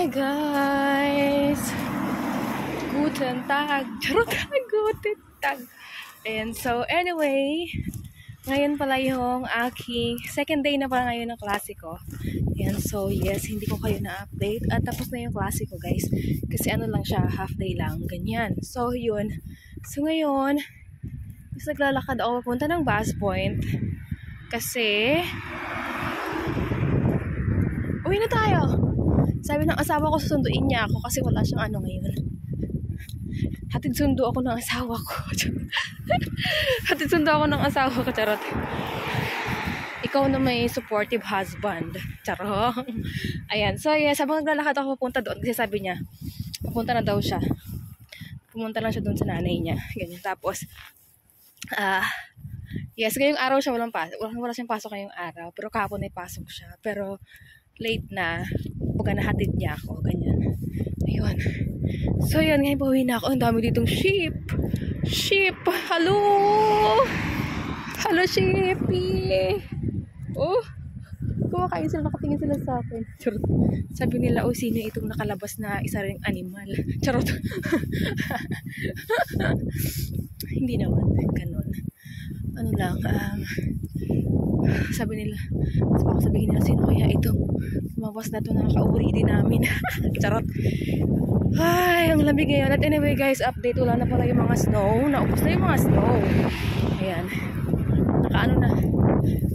guys! Guten Tag! Charot! Guten Tag! And so anyway, ngayon pala yung aking second day na pala ngayon ng klase ko. And so yes, hindi ko kayo na-update. At tapos na yung klase ko guys. Kasi ano lang siya, half day lang. Ganyan. So yun. So ngayon, naglalakad ako papunta ng bus point. Kasi uwi na tayo! Sabi ng asawa ko, susunduin niya ako kasi wala siyang ano ngayon. Hatid sundo ako ng asawa ko. Hatid sundo ako ng asawa ko, charot. Ikaw na may supportive husband. Charot. Ayan. So, yes, habang naglalakad ako pupunta doon, kasi sabi niya, pupunta na daw siya. Pumunta lang siya doon sa nanay niya. Ganyan. Tapos, yes, ngayong araw siya wala siyang pasok ngayong araw. Pero kahapon ay pasok siya. Pero, late na. Pagka nahatid niya ako. Ganyan. Ayun. So, yun. Ngayon pauwi na ako. Ang dami ditong sheep. Sheep! Hello! Hello, sheepy! Oh! Kumakain sila. Nakatingin sila sa akin. Charot. Sabi nila, oh, sino itong nakalabas na isa ring animal? Charot. Hindi naman. Ganon. Ano lang, sabi nila, baka sabihin nila, sino kaya itong lumabas na ito, nakakauri din namin. Charot. Ay, ang lamig ngayon. At anyway guys, update, wala na pala yung mga snow. Naubos na yung mga snow. Ayan. Nakaano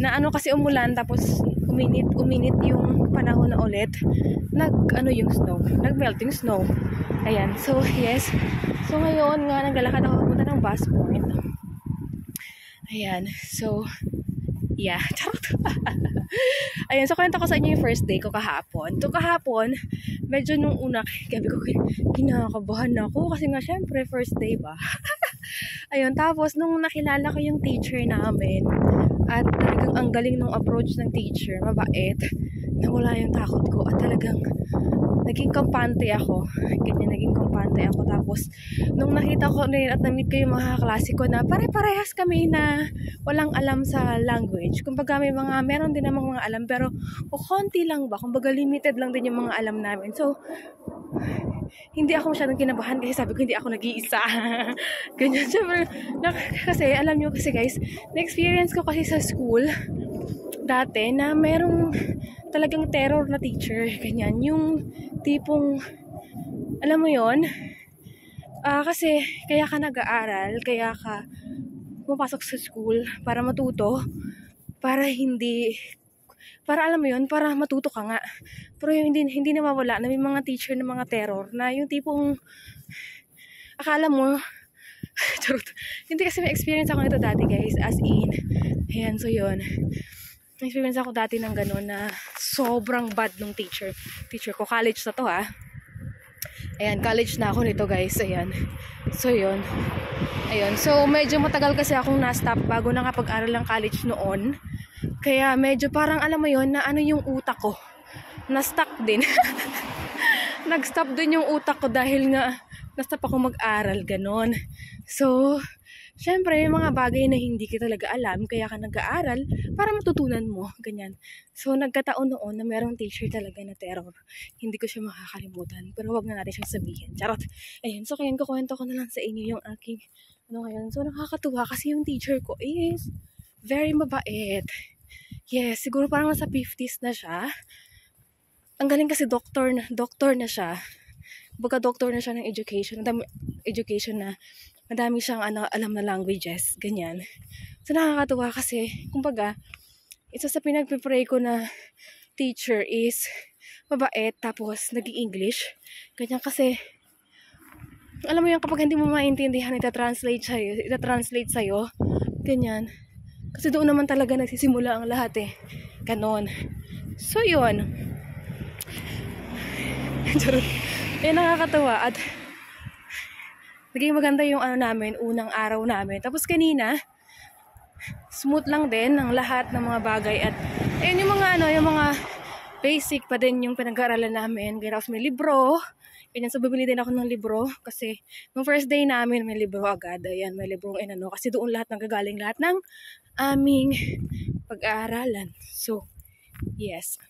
na ano kasi umulan, tapos uminit yung panahon na ulit. Nag-ano yung snow, nag-melt yung snow. Ayan, so yes. So ngayon nga, naglalakad ako pupunta ng bus point. Ayan, so yeah, charot. Ayan, so kwento ko sa inyo yung first day ko kahapon. So kahapon, medyo nung una, gabi ko, kinakabahan ako kasi nga syempre first day ba. Ayun, tapos nung nakilala ko yung teacher namin, at talagang ang galing nung approach ng teacher, mabait, nawala yung takot ko at talagang naging kampante ako. Ganyan, naging kampante ako. Tapos, nung nakita ko rin at na-meet ko yung mga kaklase ko na pare-parehas kami na walang alam sa language. Kumbaga meron din namang mga alam, pero konti lang ba? Kumbaga limited lang din yung mga alam namin. So, hindi ako masyadong kinabahan kasi sabi ko hindi ako nag-iisa. Ganyan. Siyempre, kasi alam nyo kasi guys, na-experience ko kasi sa school dati na merong talagang terror na teacher. Ganyan. Yung tipong, alam mo yon, kasi kaya ka nag-aaral, kaya ka pumapasok sa school para matuto, para alam mo yun, para matuto ka nga. Pero yung hindi nawawala na may mga teacher na mga terror na yung tipong akala mo charot. Hindi kasi may experience ako nito dati guys, as in. Ayan, so yun. May experience ako dati ng gano'n na sobrang bad nung teacher ko. College na to ha. Ayan, college na ako nito guys. Ayan. So yun. Ayun. So medyo matagal kasi akong na-stop bago nakapag-aral ng college noon. Kaya medyo parang alam mo yon na ano yung utak ko. Na-stuck din. Nag-stop din yung utak ko dahil nga na-stop ako mag-aral. Ganon. So, syempre, may mga bagay na hindi ka talaga alam, kaya ka nag-aaral para matutunan mo. Ganyan. So, nagkataon noon na merong teacher talaga na terror. Hindi ko siya makakalimutan. Pero wag na natin siyang sabihin. Charot. Ayun. So, kaya kukwento ko na lang sa inyo yung aking ngayon. So, nakakatuwa kasi yung teacher ko is very mabait. Yes, siguro parang nasa 50s na siya. Ang galing kasi doktor na siya. Baga doktor na siya ng education. Education na madami siyang alam na languages. Ganyan. So nakakatuwa kasi, kumbaga, isa sa pinagpipray ko na teacher is mabait tapos nag-i-English. Ganyan kasi, alam mo yan, kapag hindi mo maintindihan, ita-translate sa'yo. Ganyan. Kasi doon naman talaga nagsisimula ang lahat eh. Ganon. So, yun. Nakakatawa. At naging maganda yung namin, unang araw namin. Tapos kanina, smooth lang din ang lahat ng mga bagay. At ayun yung mga basic pa din yung pinag-aaralan namin. Kaya may libro. Ganyan, so bibili din ako ng libro. Kasi nung first day namin, may libro agad. Ayan, may librong kasi doon lahat nanggagaling lahat ng aming pag-aaralan. So, yes.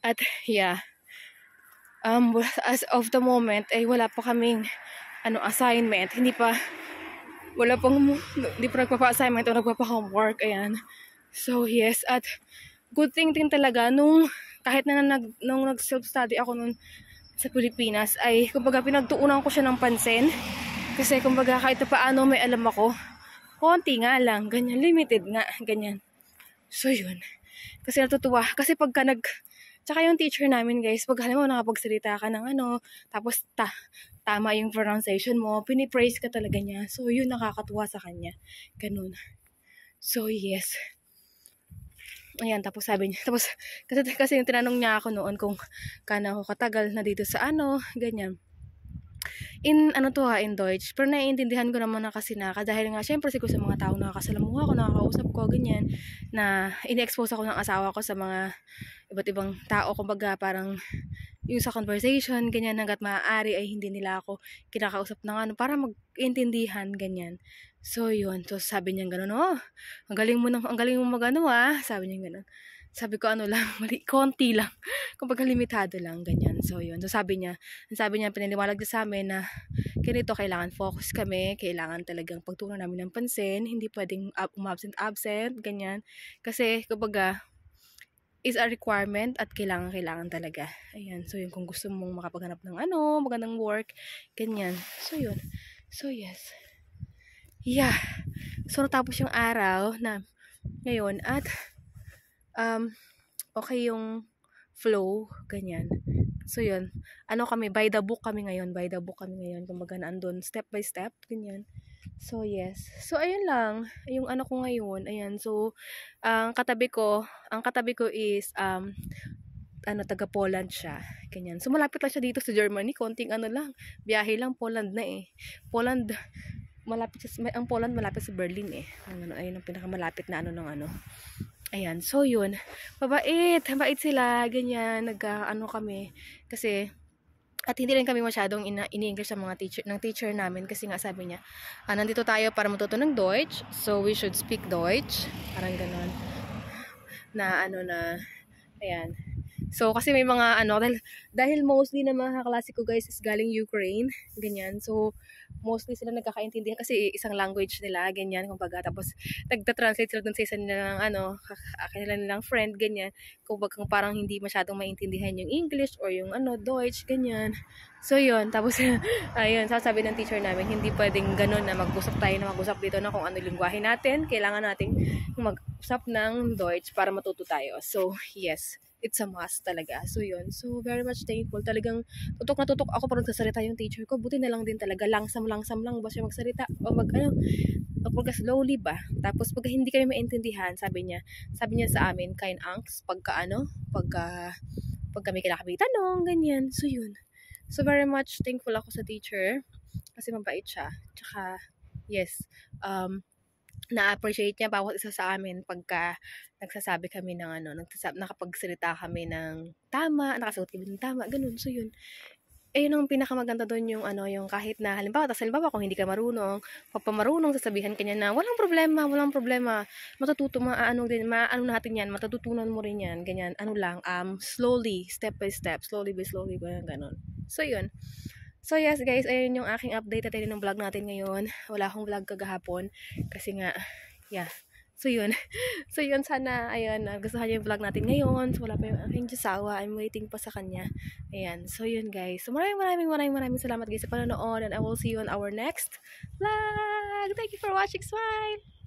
At, yeah. As of the moment, ay wala pa kaming assignment. Wala pang, hindi pa nagpapa-assignment o nagpapa-homework. Ayan. So, yes. At good thing din talaga kahit na nung nag-self-study ako nun sa Pilipinas, ay kumbaga pinagtuunan ko siya ng pansin. Kasi kumbaga kahit paano may alam ako, konti nga lang, ganyan, limited nga, ganyan. So, yun. Kasi natutuwa. Kasi tsaka yung teacher namin, guys, pag alam mo, nakapagsalita ka ng tapos tama yung pronunciation mo, pinipraise ka talaga niya. So, yun nakakatuwa sa kanya. Ganun. So, yes. Ayan, tapos sabi niya, kasi yung tinanong niya ako noon kung kano ako katagal na dito sa ganyan. In Deutsch, pero naiintindihan ko naman na kasi dahil nga syempre siguro sa mga taong nakakasalamuha ko, nakakausap ko, ganyan, na ini-expose ako ng asawa ko sa mga iba't ibang tao, kumbaga parang yung sa conversation, ganyan, hanggat maaari ay hindi nila ako kinakausap ng para mag-intindihan, ganyan. So, yun. So, sabi niya gano'n, ang galing mo sabi niya gano'n. Sabi ko lang, konti lang. Kumbaga limitado lang, ganyan. So, yun. So, sabi niya, pinaliwanag niya sa amin na ganito, kailangan focus kami, kailangan talagang pagtuunan namin ng pansin, hindi pwedeng umabsent, ganyan. Kasi, kumbaga, is a requirement at kailangan talaga. Ayan. So, yun, kung gusto mong makapaghanap ng magandang work, ganyan. So, yun. So, yes. Yeah. So, natapos yung araw na ngayon at okay yung flow, ganyan. So, yun. By the book kami ngayon. Kumbaga naandun, step by step, ganyan. So, yes. So, ayun lang. Yung ko ngayon, ayan. So, ang katabi ko is, taga Poland siya. Ganyan. So, malapit lang siya dito sa Germany. Konting lang. Biyahe lang, Poland na eh. Ang Poland malapit sa Berlin eh. Ayun ang pinakamalapit na Ayan, so yun. Mabait sila, ganyan, kami. Kasi, at hindi rin kami masyadong ini-English sa ng teacher namin kasi nga sabi niya, nandito tayo para matuto ng Deutsch, so we should speak Deutsch. Parang ganon. Ayan. So, kasi may mga dahil mostly na mga kaklase ko guys is galing Ukraine, ganyan. So, mostly sila nagkakaintindihan kasi isang language nila, ganyan, kumbaga. Tapos, nagta-translate sila dun sa isa nilang, nilang friend, ganyan. Kumbaga, parang hindi masyadong maintindihan yung English or yung, Deutsch, ganyan. So, yun. Tapos, ayun, sasabi ng teacher namin, hindi pwedeng ganun na mag-usap dito na kung ano lingwahe natin. Kailangan nating mag-usap ng Deutsch para matuto tayo. So, yes. It's a must talaga. So, yun. So, very much thankful. Talagang tutok na tutok ako pag nagsasalita yung teacher ko. Buti na lang din talaga. Langsam lang ba siya magsalita? O slowly ba? Tapos, pag hindi kami maintindihan, sabi niya sa amin, kind angst, pag kami kailangan tanong, ganyan. So, yun. So, very much thankful ako sa teacher. Kasi mabait siya. Tsaka, yes, na-appreciate niya bawat isa sa amin pagka nagsasabi kami ng nakapagsalita kami ng tama, nakasagot kami ng tama, ganun. So, yun. Ayun ang pinakamaganda doon yung yung kahit na halimbawa kung hindi ka marunong, papamarunong, sasabihan ka niya na walang problema. Matututo, maano natin yan, matututunan mo rin yan, ganyan. Slowly, step by step, slowly, ganun. So, yun. So, yes guys, ayun yung aking update at ayun yung vlog natin ngayon. Wala akong vlog kagahapon kasi nga, yeah. So, yun. So, yun, sana, ayun, gustuhan niyo yung vlog natin ngayon. So, wala pa yung aking Josawa. I'm waiting pa sa kanya. Ayan. So, yun, guys. So, maraming salamat, guys, sa panonood. And I will see you on our next vlog. Thank you for watching. Smile!